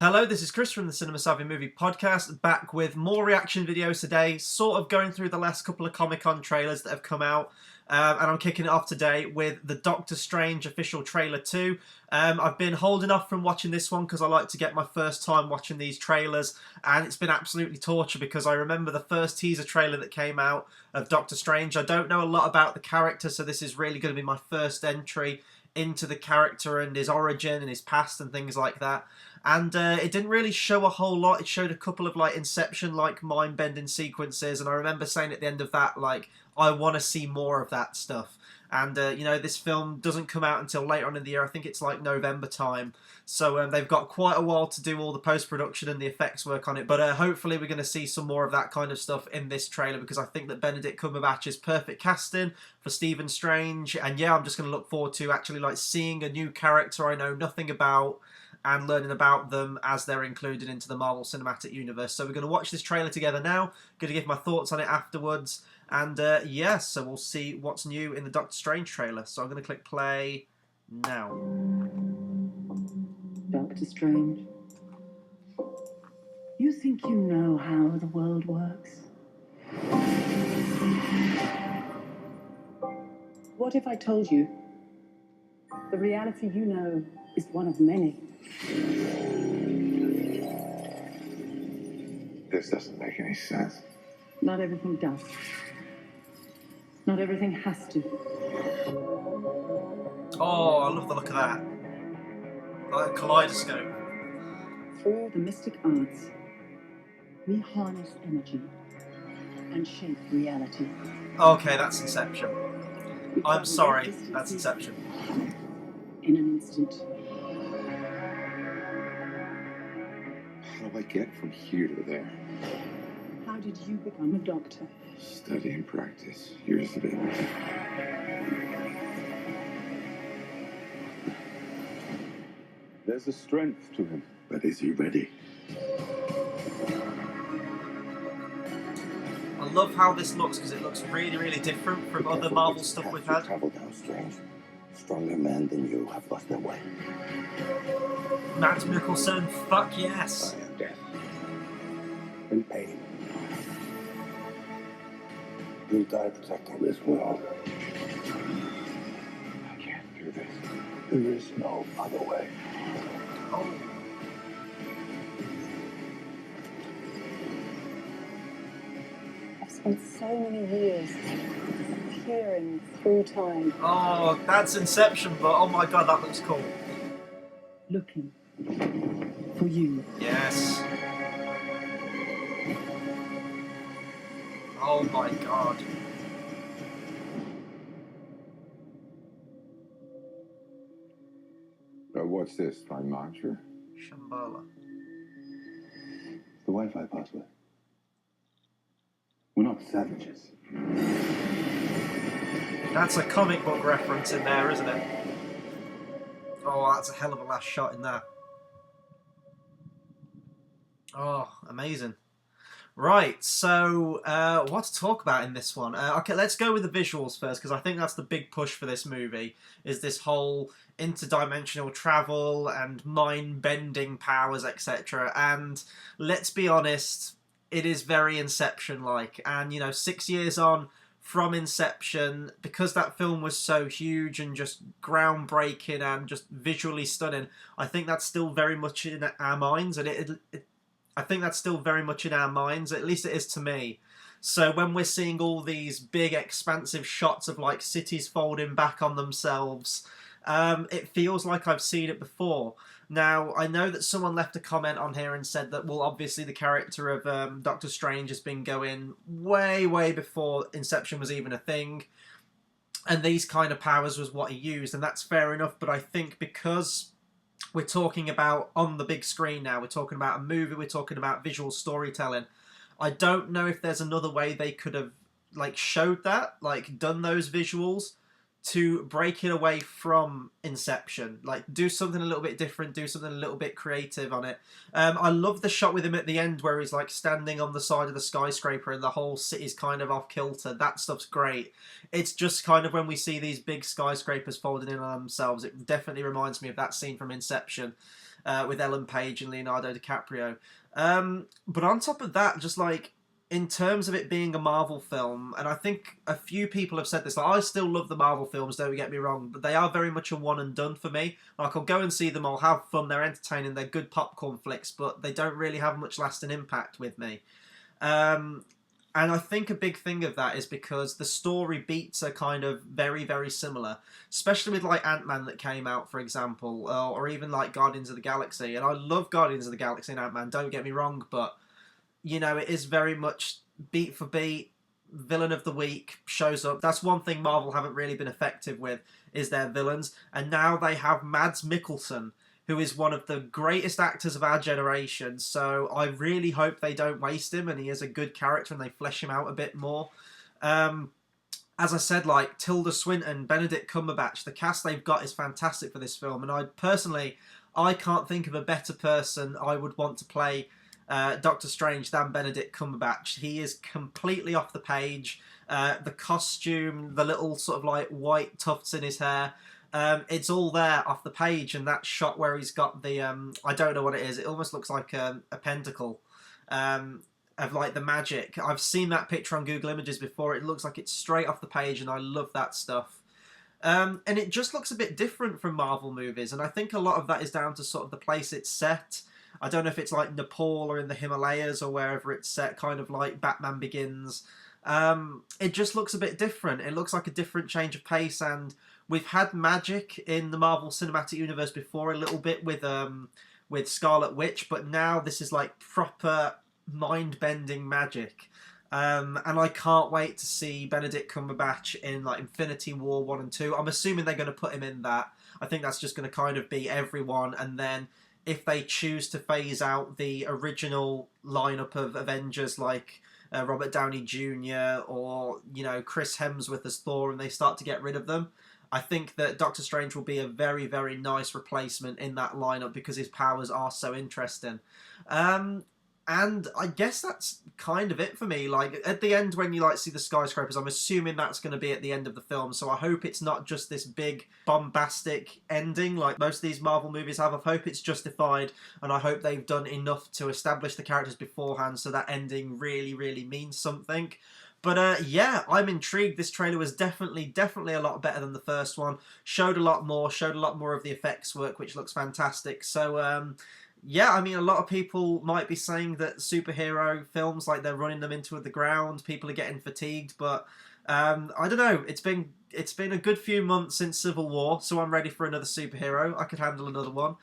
Hello, this is Chris from the Cinema Savvy Movie Podcast, back with more reaction videos today, sort of going through the last couple of Comic-Con trailers that have come out, and I'm kicking it off today with the Doctor Strange official trailer 2. I've been holding off from watching this one because I like to get my first time watching these trailers, and it's been absolutely torture because I remember the first teaser trailer that came out of Doctor Strange. I don't know a lot about the character, so this is really going to be my first entry into the character and his origin and his past and things like that. And it didn't really show a whole lot. It showed a couple of like Inception-like mind-bending sequences, and I remember saying at the end of that, like, I want to see more of that stuff. And, you know, this film doesn't come out until later on in the year. I think it's like November time. So they've got quite a while to do all the post-production and the effects work on it. But hopefully we're going to see some more of that kind of stuff in this trailer, because I think that Benedict Cumberbatch is perfect casting for Stephen Strange. And yeah, I'm just going to look forward to actually like seeing a new character I know nothing about and learning about them as they're included into the Marvel Cinematic Universe. So we're going to watch this trailer together now. Going to give my thoughts on it afterwards. And yeah, so we'll see what's new in the Doctor Strange trailer. So I'm going to click play now. Doctor Strange, you think you know how the world works? What if I told you the reality you know is one of many? This doesn't make any sense. Not everything does. Not everything has to. Oh, I love the look of that. Like a kaleidoscope. Through the mystic arts, we harness energy and shape reality. Okay, that's Inception. We I'm travel sorry, distances that's Inception. in an instant. How do I get from here to there? How did you become a doctor? Study and practice. Years of it. There's a strength to him. But is he ready? I love how this looks because it looks really, really different from other Marvel stuff we've had. Travel down Strange. Stronger men than you have lost their way. Matt Mikkelsen, fuck yes. I am death. In pain. You die protecting this world. I can't do this. There is no other way. Oh. I've spent so many years peering through time, Oh, that's Inception, but oh my god, that looks cool. looking for you. Yes. Oh my god. What's this? My mantra? Shambhala. The Wi-Fi password. We're not savages. That's a comic book reference in there, isn't it? Oh, that's a hell of a last shot in that. Oh, amazing. Right, so what to talk about in this one? Okay, let's go with the visuals first, because I think that's the big push for this movie, is this whole interdimensional travel and mind-bending powers, etc. And let's be honest, it is very Inception-like. And, you know, 6 years on from Inception, because that film was so huge and just groundbreaking and just visually stunning, I think that's still very much in our minds, and I think that's still very much in our minds, at least it is to me. So when we're seeing all these big expansive shots of like cities folding back on themselves, it feels like I've seen it before. Now, I know that someone left a comment on here and said that, well, obviously the character of Doctor Strange has been going way, way before Inception was even a thing. And these kind of powers was what he used, and that's fair enough, but I think because we're talking about on the big screen now, we're talking about a movie, we're talking about visual storytelling, I don't know if there's another way they could have like showed that, like done those visuals to break it away from Inception. Like, do something a little bit different, do something a little bit creative on it. I love the shot with him at the end where he's like standing on the side of the skyscraper and the whole city's kind of off kilter. That stuff's great. It's just kind of when we see these big skyscrapers folding in on themselves, it definitely reminds me of that scene from Inception. with Ellen Page and Leonardo DiCaprio. But on top of that, just like in terms of it being a Marvel film, and I think a few people have said this, like, I still love the Marvel films, don't get me wrong, but they are very much a one and done for me. Like, I'll go and see them, I'll have fun, they're entertaining, they're good popcorn flicks, but they don't really have much lasting impact with me. And I think a big thing of that is because the story beats are kind of very, very similar, especially with like Ant-Man that came out, for example, or even like Guardians of the Galaxy. And I love Guardians of the Galaxy and Ant-Man, don't get me wrong, but, you know, it is very much beat for beat, villain of the week shows up. That's one thing Marvel haven't really been effective with, is their villains. And now they have Mads Mikkelsen, who is one of the greatest actors of our generation, so I really hope they don't waste him and he is a good character and they flesh him out a bit more. As I said, like, Tilda Swinton, Benedict Cumberbatch, the cast they've got is fantastic for this film, and I can't think of a better person I would want to play Doctor Strange than Benedict Cumberbatch. He is completely off the page. The costume, the little sort of like white tufts in his hair, it's all there off the page, and that shot where he's got the I don't know what it is, it almost looks like a pentacle of like the magic. I've seen that picture on Google Images before. It looks like it's straight off the page, and I love that stuff. And it just looks a bit different from Marvel movies, and I think a lot of that is down to sort of the place it's set. I don't know if it's like Nepal or in the Himalayas or wherever it's set, kind of like Batman Begins. It just looks a bit different. It looks like a different change of pace, and we've had magic in the Marvel Cinematic Universe before a little bit with Scarlet Witch, but now this is like proper mind-bending magic. And I can't wait to see Benedict Cumberbatch in like Infinity War 1 and 2. I'm assuming they're going to put him in that. I think that's just going to kind of be everyone, and then if they choose to phase out the original lineup of Avengers like Robert Downey Jr. or, you know, Chris Hemsworth as Thor, and they start to get rid of them, I think that Doctor Strange will be a very, very nice replacement in that lineup because his powers are so interesting. And I guess that's kind of it for me. Like, at the end when you like see the skyscrapers, I'm assuming that's going to be at the end of the film, so I hope it's not just this big bombastic ending like most of these Marvel movies have. I hope it's justified, and I hope they've done enough to establish the characters beforehand so that ending really, really means something. But yeah, I'm intrigued. This trailer was definitely a lot better than the first one. Showed a lot more of the effects work, which looks fantastic. So yeah, I mean, a lot of people might be saying that superhero films, like, they're running them into the ground. People are getting fatigued, but I don't know. It's been a good few months since Civil War, so I'm ready for another superhero. I could handle another one.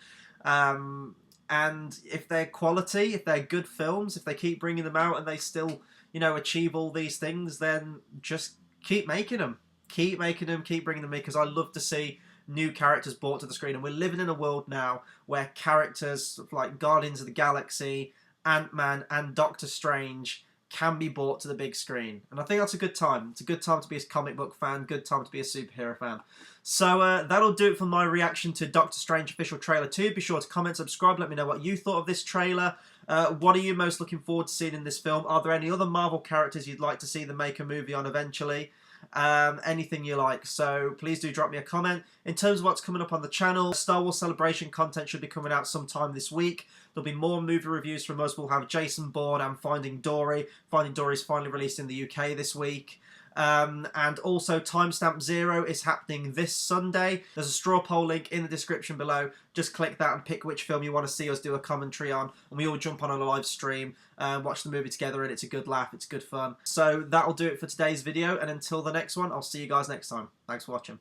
And if they're quality, if they're good films, if they keep bringing them out and they still, you know, achieve all these things, then just keep making them. Keep making them, keep bringing them in, because I love to see new characters brought to the screen. And we're living in a world now where characters like Guardians of the Galaxy, Ant-Man, and Doctor Strange can be brought to the big screen. And I think that's a good time. It's a good time to be a comic book fan, good time to be a superhero fan. So that'll do it for my reaction to Doctor Strange official trailer 2. Be sure to comment, subscribe, let me know what you thought of this trailer. What are you most looking forward to seeing in this film? Are there any other Marvel characters you'd like to see them make a movie on eventually? Anything you like, so please do drop me a comment. In terms of what's coming up on the channel, Star Wars Celebration content should be coming out sometime this week. There'll be more movie reviews from us. We'll have Jason Bourne and Finding Dory. Finding Dory is finally released in the UK this week. And also Timestamp 0 is happening this Sunday. There's a straw poll link in the description below. Just click that and pick which film you want to see us do a commentary on, and we all jump on a live stream and watch the movie together, and it's a good laugh, it's good fun. So that'll do it for today's video, and until the next one, I'll see you guys next time. Thanks for watching.